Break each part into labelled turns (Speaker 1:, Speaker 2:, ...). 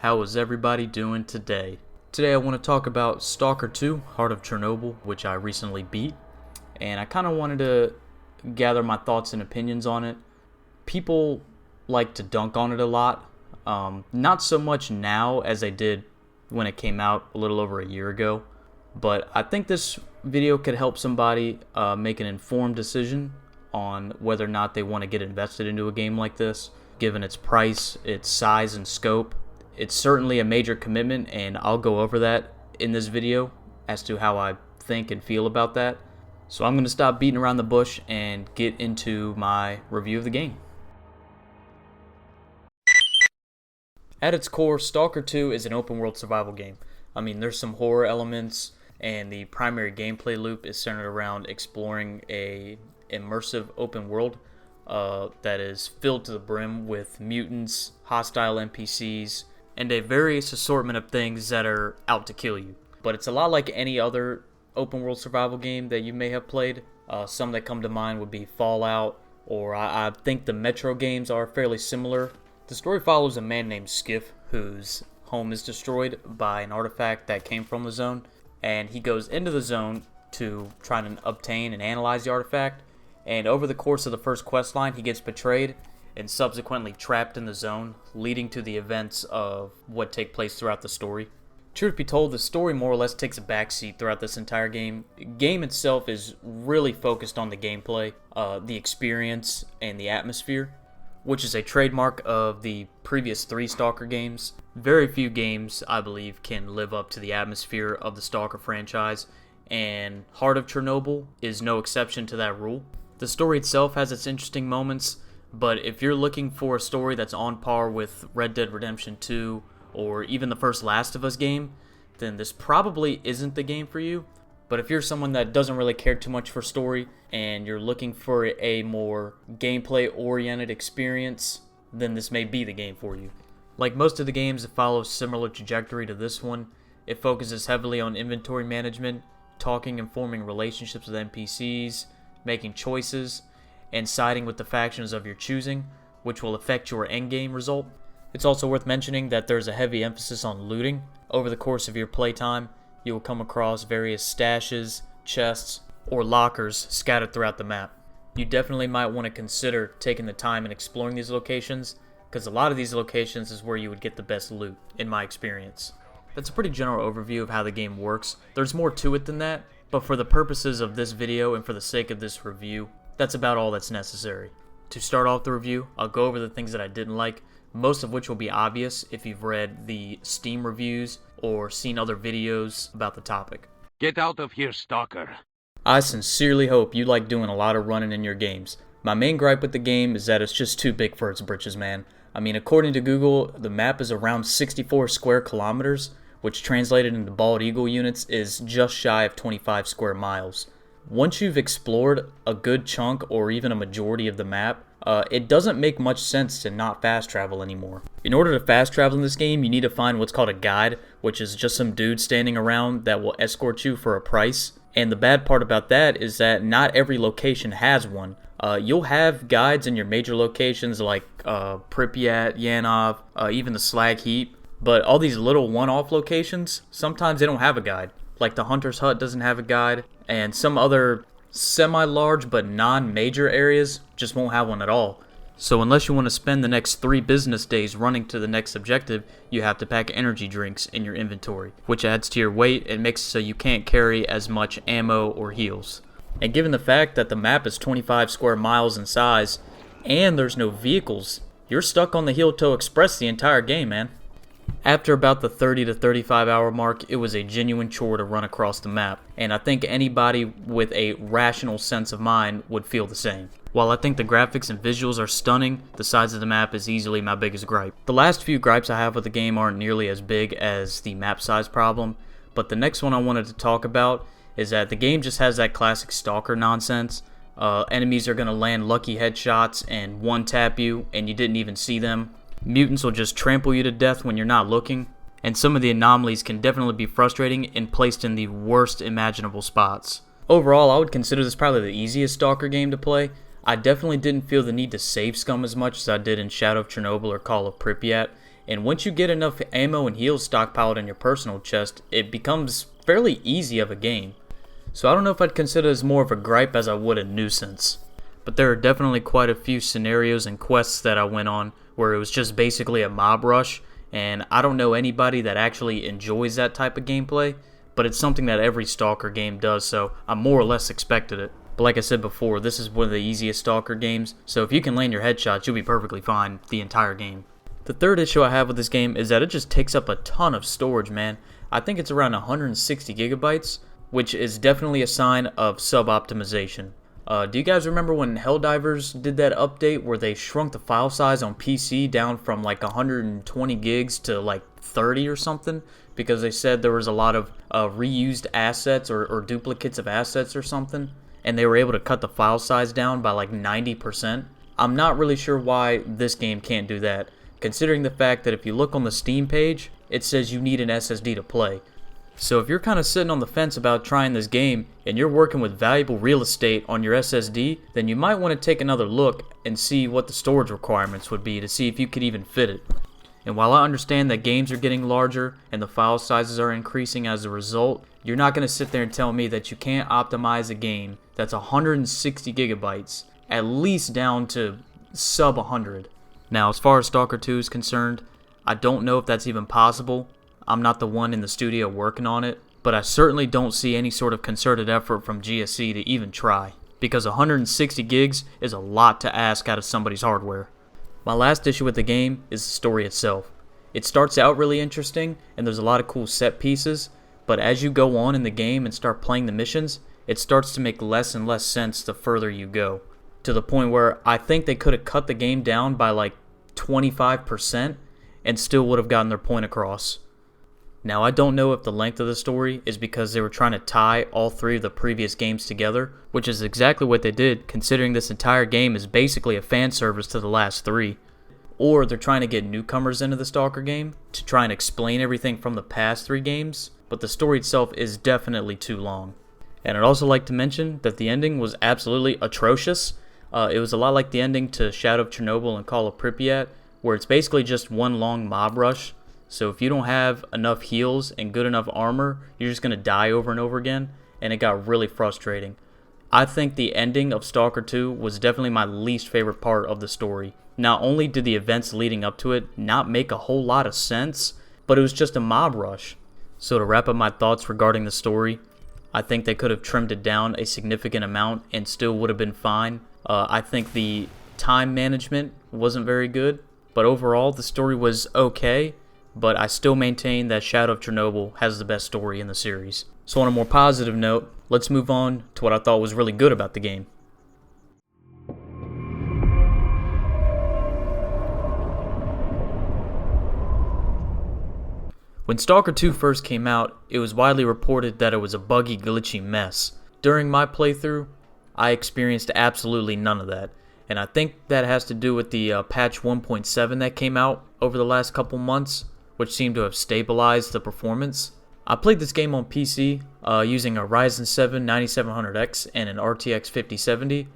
Speaker 1: How is everybody doing today? Today I want to talk about Stalker 2, Heart of Chernobyl, which I recently beat, and I kind of wanted to gather my thoughts and opinions on it. People like to dunk on it a lot, not so much now as they did when it came out a little over a year ago, but I think this video could help somebody make an informed decision on whether or not they want to get invested into a game like this, given its price, its size, and scope. It's certainly a major commitment, and I'll go over that in this video as to how I think and feel about that. So I'm going to stop beating around the bush and get into my review of the game. At its core, Stalker 2 is an open world survival game. I mean, there's some horror elements, and the primary gameplay loop is centered around exploring a immersive open world that is filled to the brim with mutants, hostile NPCs, and a various assortment of things that are out to kill you. But it's a lot like any other open world survival game that you may have played. Some that come to mind would be Fallout, or I think the Metro games are fairly similar. The story follows a man named Skiff whose home is destroyed by an artifact that came from the zone, and he goes into the zone to try and obtain and analyze the artifact. And over the course of the first quest line, he gets betrayed and subsequently trapped in the zone, leading to the events of what take place throughout the story. Truth be told, the story more or less takes a backseat throughout this entire game. The game itself is really focused on the gameplay, the experience, and the atmosphere, which is a trademark of the previous 3 Stalker games. Very few games, I believe, can live up to the atmosphere of the Stalker franchise, and Heart of Chernobyl is no exception to that rule. The story itself has its interesting moments, but if you're looking for a story that's on par with Red Dead Redemption 2 or even the first Last of Us game, then this probably isn't the game for you. But if you're someone that doesn't really care too much for story and you're looking for a more gameplay-oriented experience, then this may be the game for you. Like most of the games, it follows similar trajectory to this one. It focuses heavily on inventory management, talking and forming relationships with NPCs, making choices, and siding with the factions of your choosing, which will affect your endgame result. It's also worth mentioning that there's a heavy emphasis on looting. Over the course of your playtime, you will come across various stashes, chests, or lockers scattered throughout the map. You definitely might want to consider taking the time and exploring these locations, because a lot of these locations is where you would get the best loot, in my experience. That's a pretty general overview of how the game works. There's more to it than that, but for the purposes of this video and for the sake of this review, that's about all that's necessary. To start off the review, I'll go over the things that I didn't like, most of which will be obvious if you've read the Steam reviews or seen other videos about the topic.
Speaker 2: Get out of here, Stalker.
Speaker 1: I sincerely hope you like doing a lot of running in your games. My main gripe with the game is that it's just too big for its britches, man. I mean, according to Google, the map is around 64 square kilometers, which translated into bald eagle units is just shy of 25 square miles. Once you've explored a good chunk or even a majority of the map, it doesn't make much sense to not fast travel anymore. In order to fast travel in this game, you need to find what's called a guide, which is just some dude standing around that will escort you for a price. And the bad part about that is that not every location has one. You'll have guides in your major locations like Pripyat, Yanov, even the Slag Heap, but all these little one-off locations, sometimes they don't have a guide. Like the Hunter's Hut doesn't have a guide, and some other semi-large but non-major areas just won't have one at all. So unless you want to spend the next 3 business days running to the next objective, you have to pack energy drinks in your inventory, which adds to your weight and makes it so you can't carry as much ammo or heals. And given the fact that the map is 25 square miles in size, and there's no vehicles, you're stuck on the Heel Toe Express the entire game, man. After about the 30 to 35 hour mark, it was a genuine chore to run across the map, and I think anybody with a rational sense of mind would feel the same. While I think the graphics and visuals are stunning, the size of the map is easily my biggest gripe. The last few gripes I have with the game aren't nearly as big as the map size problem, but the next one I wanted to talk about is that the game just has that classic Stalker nonsense. Enemies are going to land lucky headshots and one-tap you, and you didn't even see them. Mutants will just trample you to death when you're not looking, and some of the anomalies can definitely be frustrating and placed in the worst imaginable spots. Overall, I would consider this probably the easiest Stalker game to play. I definitely didn't feel the need to save scum as much as I did in Shadow of Chernobyl or Call of Pripyat, And once you get enough ammo and heals stockpiled in your personal chest, it becomes fairly easy of a game. So I don't know if I'd consider this more of a gripe as I would a nuisance. But there are definitely quite a few scenarios and quests that I went on where it was just basically a mob rush, and I don't know anybody that actually enjoys that type of gameplay, but it's something that every Stalker game does, so I more or less expected it. But like I said before, this is one of the easiest Stalker games, so if you can land your headshots, you'll be perfectly fine the entire game. The third issue I have with this game is that it just takes up a ton of storage, man. I think it's around 160 gigabytes, which is definitely a sign of sub-optimization. Do you guys remember when Helldivers did that update where they shrunk the file size on PC down from like 120 gigs to like 30 or something? Because they said there was a lot of reused assets or duplicates of assets or something, and they were able to cut the file size down by like 90%. I'm not really sure why this game can't do that, considering the fact that if you look on the Steam page, it says you need an SSD to play. So if you're kind of sitting on the fence about trying this game and you're working with valuable real estate on your SSD, then you might want to take another look and see what the storage requirements would be to see if you could even fit it. And while I understand that games are getting larger and the file sizes are increasing as a result, you're not going to sit there and tell me that you can't optimize a game that's 160 gigabytes at least down to sub 100. Now, as far as Stalker 2 is concerned, I don't know if that's even possible. I'm not the one in the studio working on it, but I certainly don't see any sort of concerted effort from GSC to even try, because 160 gigs is a lot to ask out of somebody's hardware. My last issue with the game is the story itself. It starts out really interesting, and there's a lot of cool set pieces, but as you go on in the game and start playing the missions, it starts to make less and less sense the further you go, to the point where I think they could have cut the game down by like 25% and still would have gotten their point across. Now, I don't know if the length of the story is because they were trying to tie all three of the previous games together, which is exactly what they did, considering this entire game is basically a fan service to the last three. Or they're trying to get newcomers into the Stalker game to try and explain everything from the past three games, but the story itself is definitely too long. And I'd also like to mention that the ending was absolutely atrocious. It was a lot like the ending to Shadow of Chernobyl and Call of Pripyat, where it's basically just one long mob rush. So if you don't have enough heals and good enough armor, you're just going to die over and over again, and it got really frustrating. I think the ending of Stalker 2 was definitely my least favorite part of the story. Not only did the events leading up to it not make a whole lot of sense, but it was just a mob rush. So to wrap up my thoughts regarding the story, I think they could have trimmed it down a significant amount and still would have been fine. I think the time management wasn't very good, but overall the story was okay. But I still maintain that Shadow of Chernobyl has the best story in the series. So on a more positive note, let's move on to what I thought was really good about the game. When Stalker 2 first came out, it was widely reported that it was a buggy, glitchy mess. During my playthrough, I experienced absolutely none of that. And I think that has to do with the patch 1.7 that came out over the last couple months, which seemed to have stabilized the performance. I played this game on PC using a Ryzen 7 9700X and an RTX 5070,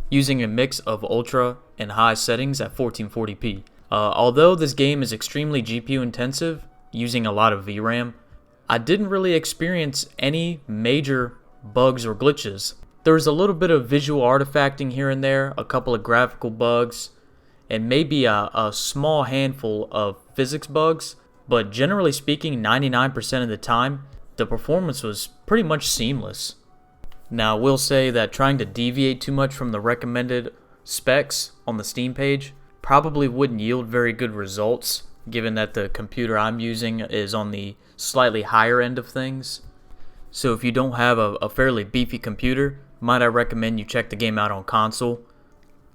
Speaker 1: using a mix of ultra and high settings at 1440p. Although this game is extremely GPU intensive, using a lot of VRAM, I didn't really experience any major bugs or glitches. There was a little bit of visual artifacting here and there, a couple of graphical bugs, and maybe a small handful of physics bugs. But generally speaking, 99% of the time, the performance was pretty much seamless. Now, I will say that trying to deviate too much from the recommended specs on the Steam page probably wouldn't yield very good results, given that the computer I'm using is on the slightly higher end of things. So if you don't have a fairly beefy computer, might I recommend you check the game out on console.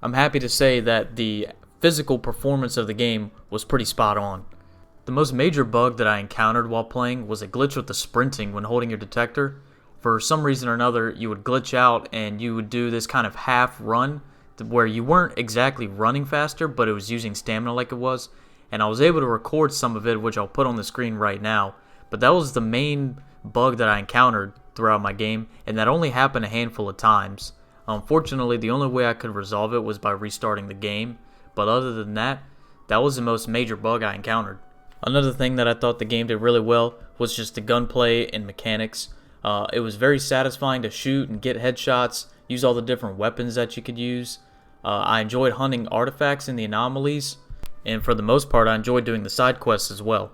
Speaker 1: I'm happy to say that the physical performance of the game was pretty spot on. The most major bug that I encountered while playing was a glitch with the sprinting when holding your detector. For some reason or another, you would glitch out and you would do this kind of half run where you weren't exactly running faster, but it was using stamina like it was. And I was able to record some of it, which I'll put on the screen right now. But that was the main bug that I encountered throughout my game, and that only happened a handful of times. Unfortunately, the only way I could resolve it was by restarting the game. But other than that, That was the most major bug I encountered. Another thing that I thought the game did really well was just the gunplay and mechanics. It was very satisfying to shoot and get headshots, use all the different weapons that you could use. I enjoyed hunting artifacts in the anomalies, and for the most part I enjoyed doing the side quests as well.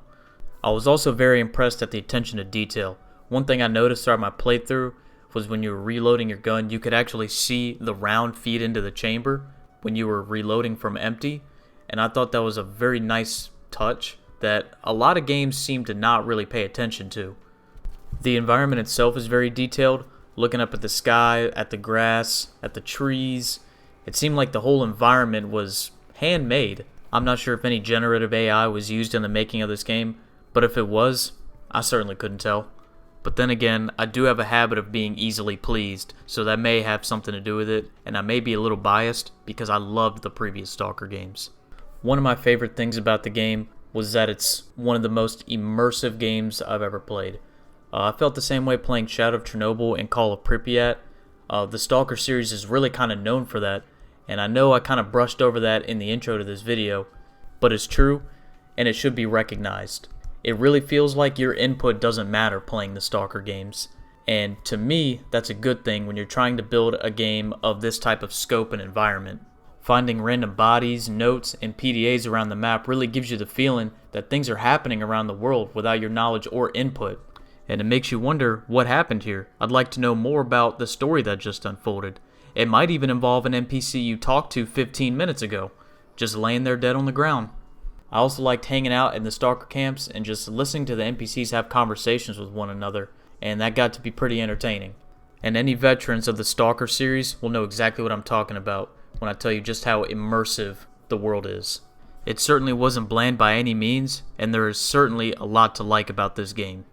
Speaker 1: I was also very impressed at the attention to detail. One thing I noticed throughout my playthrough was when you were reloading your gun, you could actually see the round feed into the chamber when you were reloading from empty, and I thought that was a very nice touch that a lot of games seem to not really pay attention to. The environment itself is very detailed, looking up at the sky, at the grass, at the trees. It seemed like the whole environment was handmade. I'm not sure if any generative AI was used in the making of this game, but if it was, I certainly couldn't tell. But then again, I do have a habit of being easily pleased, so that may have something to do with it, and I may be a little biased because I loved the previous Stalker games. One of my favorite things about the game was that it's one of the most immersive games I've ever played. I felt the same way playing Shadow of Chernobyl and Call of Pripyat. The Stalker series is really kind of known for that, and I know I kind of brushed over that in the intro to this video, but it's true, and it should be recognized. It really feels like your input doesn't matter playing the Stalker games, and to me, that's a good thing when you're trying to build a game of this type of scope and environment. Finding random bodies, notes, and PDAs around the map really gives you the feeling that things are happening around the world without your knowledge or input. And it makes you wonder what happened here. I'd like to know more about the story that just unfolded. It might even involve an NPC you talked to 15 minutes ago, just laying there dead on the ground. I also liked hanging out in the Stalker camps and just listening to the NPCs have conversations with one another, and that got to be pretty entertaining. And any veterans of the Stalker series will know exactly what I'm talking about when I tell you just how immersive the world is. It certainly wasn't bland by any means, and there is certainly a lot to like about this game.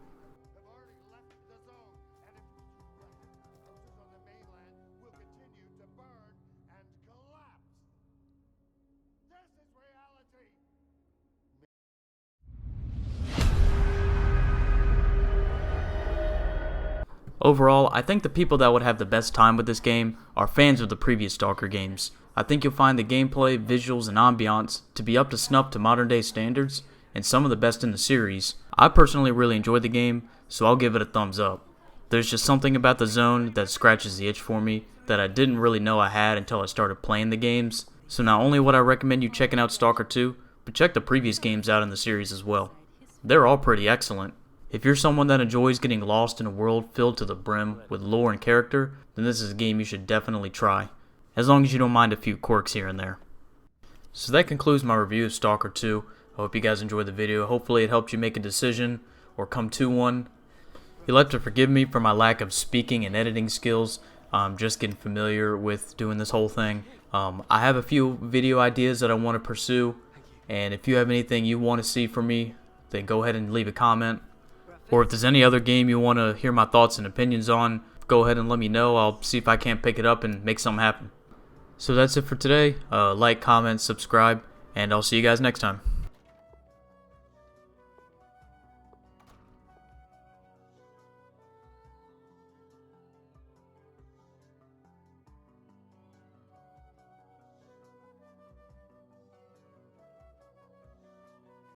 Speaker 1: Overall, I think the people that would have the best time with this game are fans of the previous Stalker games. I think you'll find the gameplay, visuals, and ambiance to be up to snuff to modern day standards, and some of the best in the series. I personally really enjoyed the game, so I'll give it a thumbs up. There's just something about the zone that scratches the itch for me that I didn't really know I had until I started playing the games, so not only would I recommend you checking out Stalker 2, but check the previous games out in the series as well. They're all pretty excellent. If you're someone that enjoys getting lost in a world filled to the brim with lore and character, then this is a game you should definitely try, as long as you don't mind a few quirks here and there. So that concludes my review of Stalker 2. I hope you guys enjoyed the video. Hopefully it helped you make a decision or come to one. You'll have to forgive me for my lack of speaking and editing skills. I'm just getting familiar with doing this whole thing. I have a few video ideas that I want to pursue, and if you have anything you want to see from me, then go ahead and leave a comment. Or if there's any other game you want to hear my thoughts and opinions on, go ahead and let me know. I'll see if I can't pick it up and make something happen. So that's it for today. Like, comment, subscribe, and I'll see you guys next time.